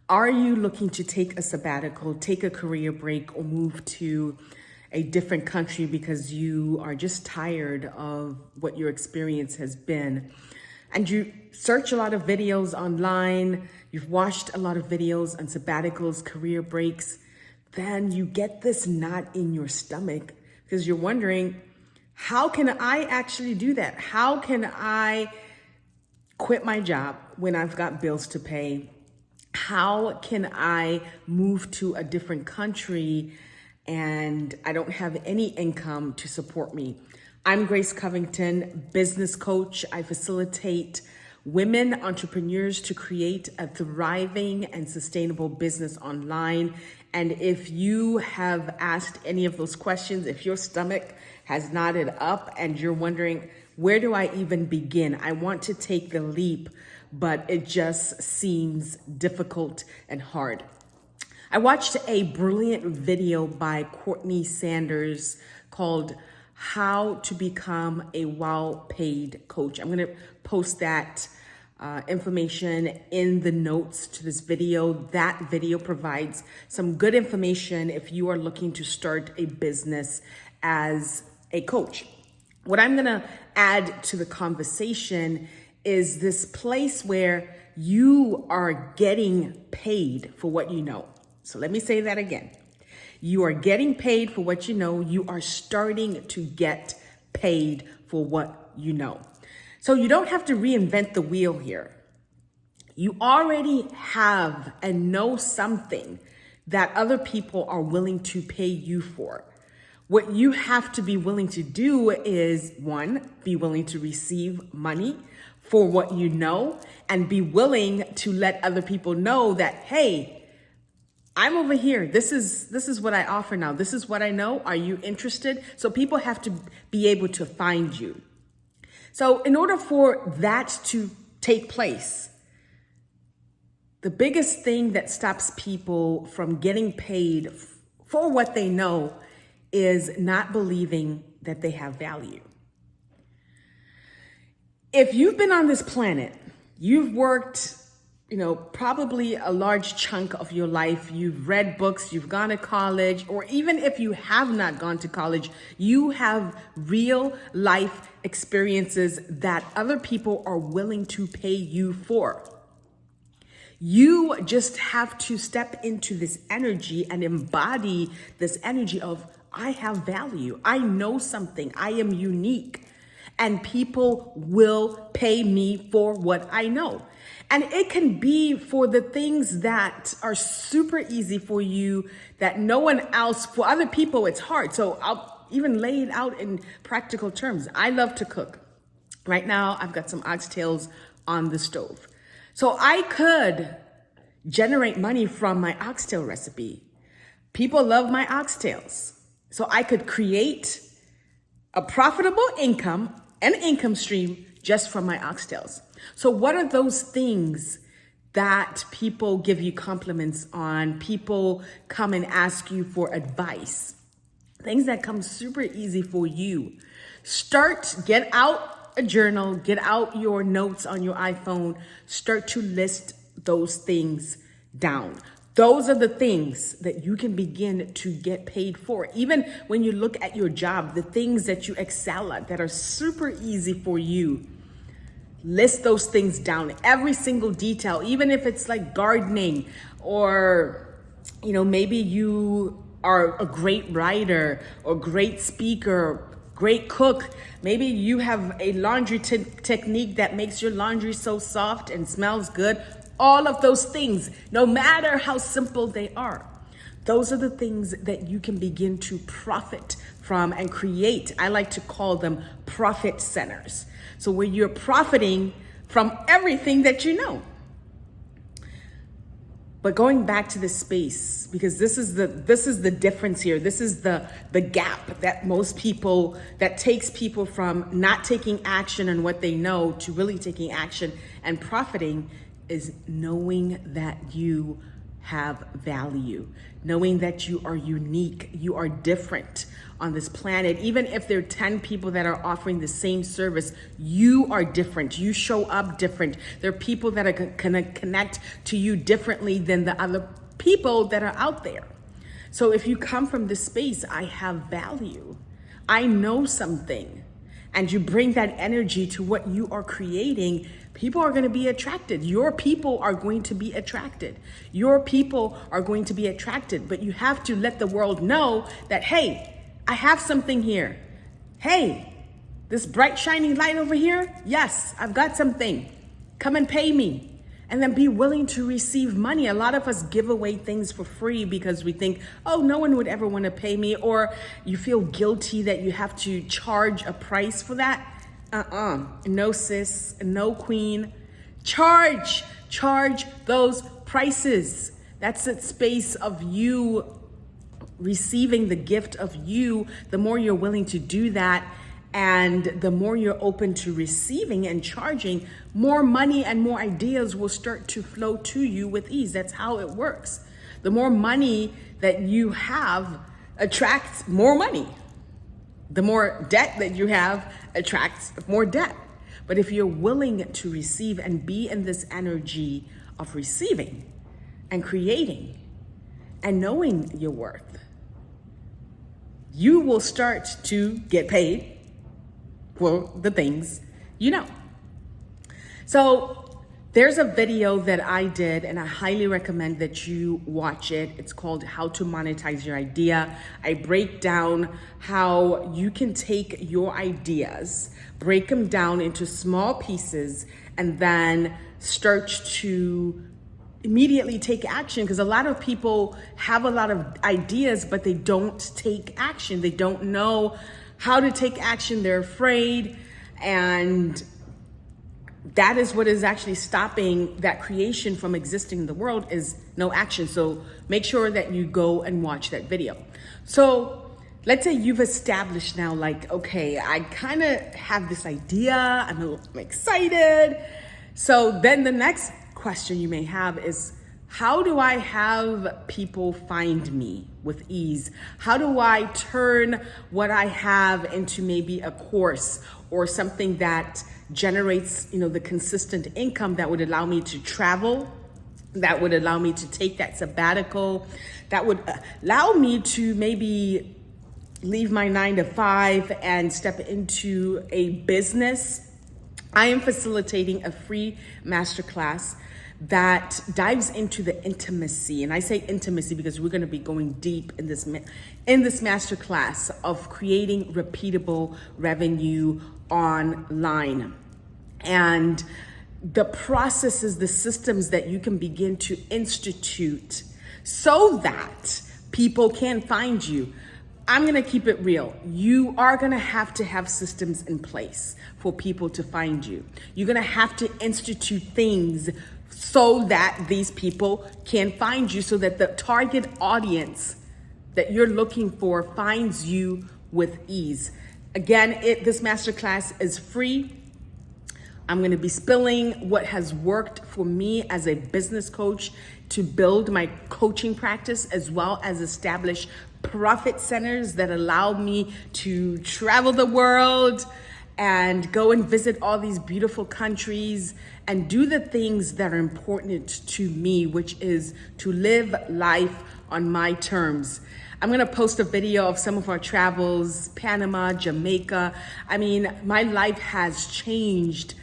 Are you looking to take a sabbatical, take a career break, or move to a different country because you are just tired of what your experience has been? And you search a lot of videos online, you've watched a lot of videos on sabbaticals, career breaks, then you get this knot in your stomach because you're wondering, how can I actually do that? How can I quit my job when I've got bills to pay? How can I move to a different country and I don't have any income to support me? I'm Grace Covington, business coach. I facilitate women entrepreneurs to create a thriving and sustainable business online. And if you have asked any of those questions, if your stomach has knotted up and you're wondering, where do I even begin? I want to take the leap, but it just seems difficult and hard. I watched a brilliant video by Courtney Sanders called How to Become a Well-Paid Coach. I'm going to post that information in the notes to this video. That video provides some good information if you are looking to start a business as a coach. What I'm going to add to the conversation is this place where you are getting paid for what you know. So let me say that again. You are getting paid for what you know. You are starting to get paid for what you know. So you don't have to reinvent the wheel here. You already have and know something that other people are willing to pay you for. What you have to be willing to do is, one, be willing to receive money for what you know and be willing to let other people know that, hey, I'm over here. This is what I offer now. This is what I know. Are you interested? So people have to be able to find you. So in order for that to take place, the biggest thing that stops people from getting paid for what they know is not believing that they have value. If you've been on this planet, you've worked, probably a large chunk of your life, you've read books, you've gone to college, or even if you have not gone to college, you have real life experiences that other people are willing to pay you for. You just have to step into this energy and embody this energy of, I have value. I know something. I am unique. And people will pay me for what I know. And it can be for the things that are super easy for you that no one else, for other people, it's hard. So I'll even lay it out in practical terms. I love to cook. Right now, I've got some oxtails on the stove. So I could generate money from my oxtail recipe. People love my oxtails. So I could create a profitable income, an income stream just from my oxtails. So what are those things that people give you compliments on? People come and ask you for advice. Things that come super easy for you. Get out a journal, get out your notes on your iPhone, start to list those things down. Those are the things that you can begin to get paid for. Even when you look at your job, the things that you excel at that are super easy for you, list those things down, every single detail, even if it's like gardening or, maybe you are a great writer or great speaker, great cook. Maybe you have a laundry technique that makes your laundry so soft and smells good. All of those things, no matter how simple they are, those are the things that you can begin to profit from and create. I like to call them profit centers. So where you're profiting from everything that you know. But going back to this space, because this is the difference here. This is the gap that takes people from not taking action on what they know to really taking action and profiting, is knowing that you have value, knowing that you are unique, you are different on this planet. Even if there are 10 people that are offering the same service, you are different. You show up different. There are people that are gonna connect to you differently than the other people that are out there. So if you come from this space, I have value, I know something, and you bring that energy to what you are creating, people are going to be attracted. Your people are going to be attracted. Your people are going to be attracted. But you have to let the world know that, hey, I have something here. Hey, this bright shining light over here, yes, I've got something. Come and pay me. And then be willing to receive money. A lot of us give away things for free because we think, oh, no one would ever want to pay me, or you feel guilty that you have to charge a price for that. No, sis, no, queen. Charge those prices. That's the space of you receiving the gift of you. The more you're willing to do that, and the more you're open to receiving and charging, more money and more ideas will start to flow to you with ease. That's how it works. The more money that you have attracts more money. The more debt that you have attracts more debt. But if you're willing to receive and be in this energy of receiving and creating and knowing your worth, you will start to get paid for the things you know. So there's a video that I did, and I highly recommend that you watch it. It's called How to Monetize Your Idea. I break down how you can take your ideas, break them down into small pieces, and then start to immediately take action, because a lot of people have a lot of ideas, but they don't take action. They don't know how to take action. They're afraid, and that is what is actually stopping that creation from existing in the world, is no action. So make sure that you go and watch that video. So let's say you've established now, like, okay, I kind of have this idea, I'm excited. So then the next question you may have is, how do I have people find me with ease? How do I turn what I have into maybe a course or something that generates, the consistent income that would allow me to travel, that would allow me to take that sabbatical, that would allow me to maybe leave my 9-to-5 and step into a business? I am facilitating a free masterclass that dives into the intimacy. And I say intimacy because we're going to be going deep in this masterclass of creating repeatable revenue online. And the processes, the systems that you can begin to institute so that people can find you. I'm going to keep it real. You are going to have systems in place for people to find you. You're going to have to institute things so that these people can find you, so that the target audience that you're looking for finds you with ease. Again, this masterclass is free. I'm going to be spilling what has worked for me as a business coach to build my coaching practice, as well as establish profit centers that allow me to travel the world and go and visit all these beautiful countries and do the things that are important to me, which is to live life on my terms. I'm gonna post a video of some of our travels, Panama, Jamaica. I mean, my life has changed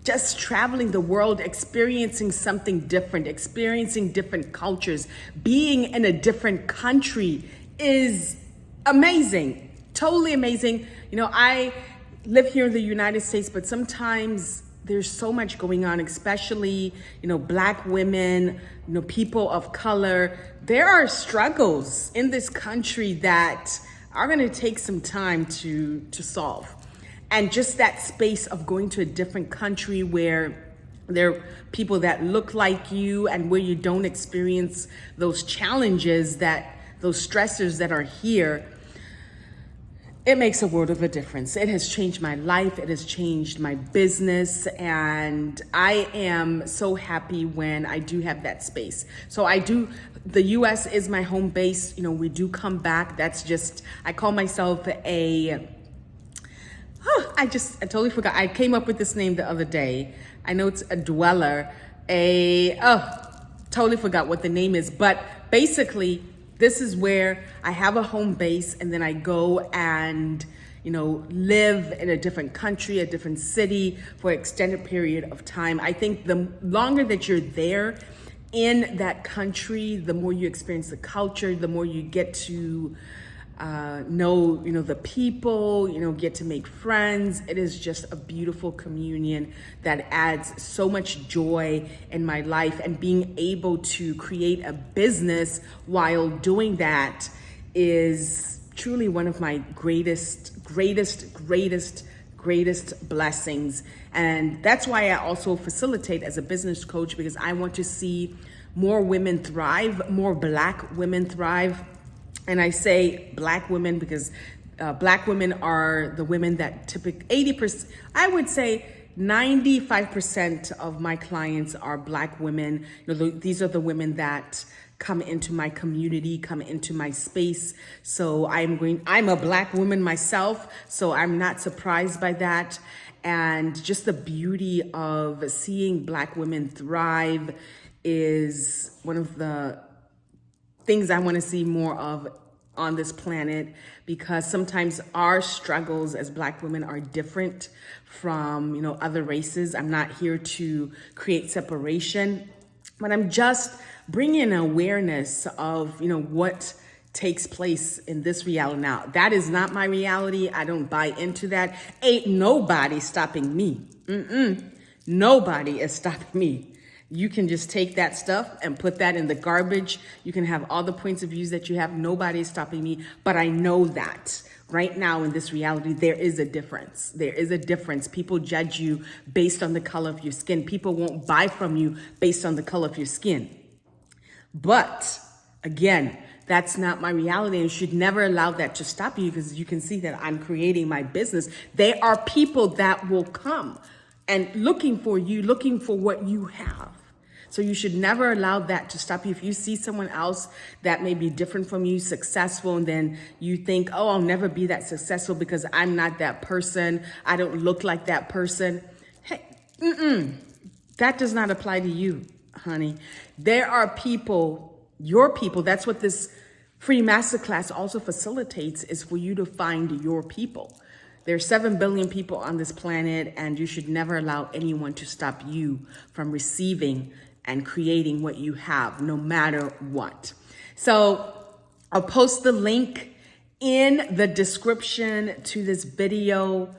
just traveling the world, experiencing something different, experiencing different cultures. Being in a different country is amazing, totally amazing. I live here in the United States, but sometimes there's so much going on, especially, Black women, people of color. There are struggles in this country that are gonna take some time to solve. And just that space of going to a different country where there are people that look like you and where you don't experience those challenges, those stressors that are here. It makes a world of a difference. It has changed my life. It has changed my business. And I am so happy when I do have that space. So the US is my home base. You know, we do come back. That's just, I call myself I totally forgot. I came up with this name the other day. I know it's a dweller, totally forgot what the name is. But basically, this is where I have a home base, and then I go and, you know, live in a different country, a different city for an extended period of time. I think the longer that you're there in that country, the more you experience the culture, the more you get to know, you know, the people, you know, get to make friends. It is just a beautiful communion that adds so much joy in my life, and being able to create a business while doing that is truly one of my greatest blessings. And that's why I also facilitate as a business coach, because I want to see more women thrive, more Black women thrive. And I say Black women because Black women are the women that typically 80%, I would say 95% of my clients are Black women. You know, these are the women that come into my community, come into my space. So I'm a Black woman myself, so I'm not surprised by that. And just the beauty of seeing Black women thrive is one of the things I want to see more of on this planet, because sometimes our struggles as Black women are different from, you know, other races. I'm not here to create separation, but I'm just bringing awareness of, you know, what takes place in this reality. Now, that is not my reality. I don't buy into that. Ain't nobody stopping me. Nobody is stopping me. You can just take that stuff and put that in the garbage. You can have all the points of views that you have. Nobody is stopping me. But I know that right now in this reality, there is a difference. There is a difference. People judge you based on the color of your skin. People won't buy from you based on the color of your skin. But again, that's not my reality, and you should never allow that to stop you, because you can see that I'm creating my business. There are people that will come and looking for you, looking for what you have. So you should never allow that to stop you. If you see someone else that may be different from you, successful, and then you think, oh, I'll never be that successful because I'm not that person, I don't look like that person. Hey, that does not apply to you, honey. There are people, your people, that's what this free masterclass also facilitates, is for you to find your people. There are 7 billion people on this planet, and you should never allow anyone to stop you from receiving and creating what you have, no matter what. So I'll post the link in the description to this video.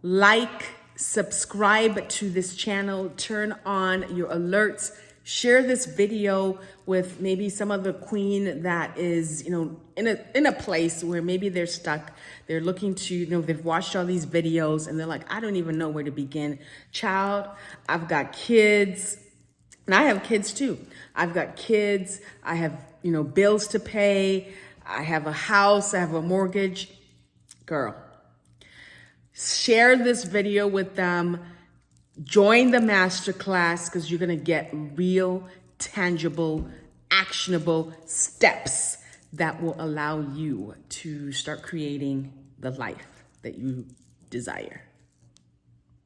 Like, subscribe to this channel, turn on your alerts, share this video with maybe some other queen that is, you know, in a place where maybe they're stuck. They're looking to, you know, they've watched all these videos and they're like, I don't even know where to begin. Child, I've got kids, and I have kids too. I've got kids, I have, you know, bills to pay, I have a house, I have a mortgage. Girl, share this video with them. Join the masterclass, because you're going to get real, tangible, actionable steps that will allow you to start creating the life that you desire.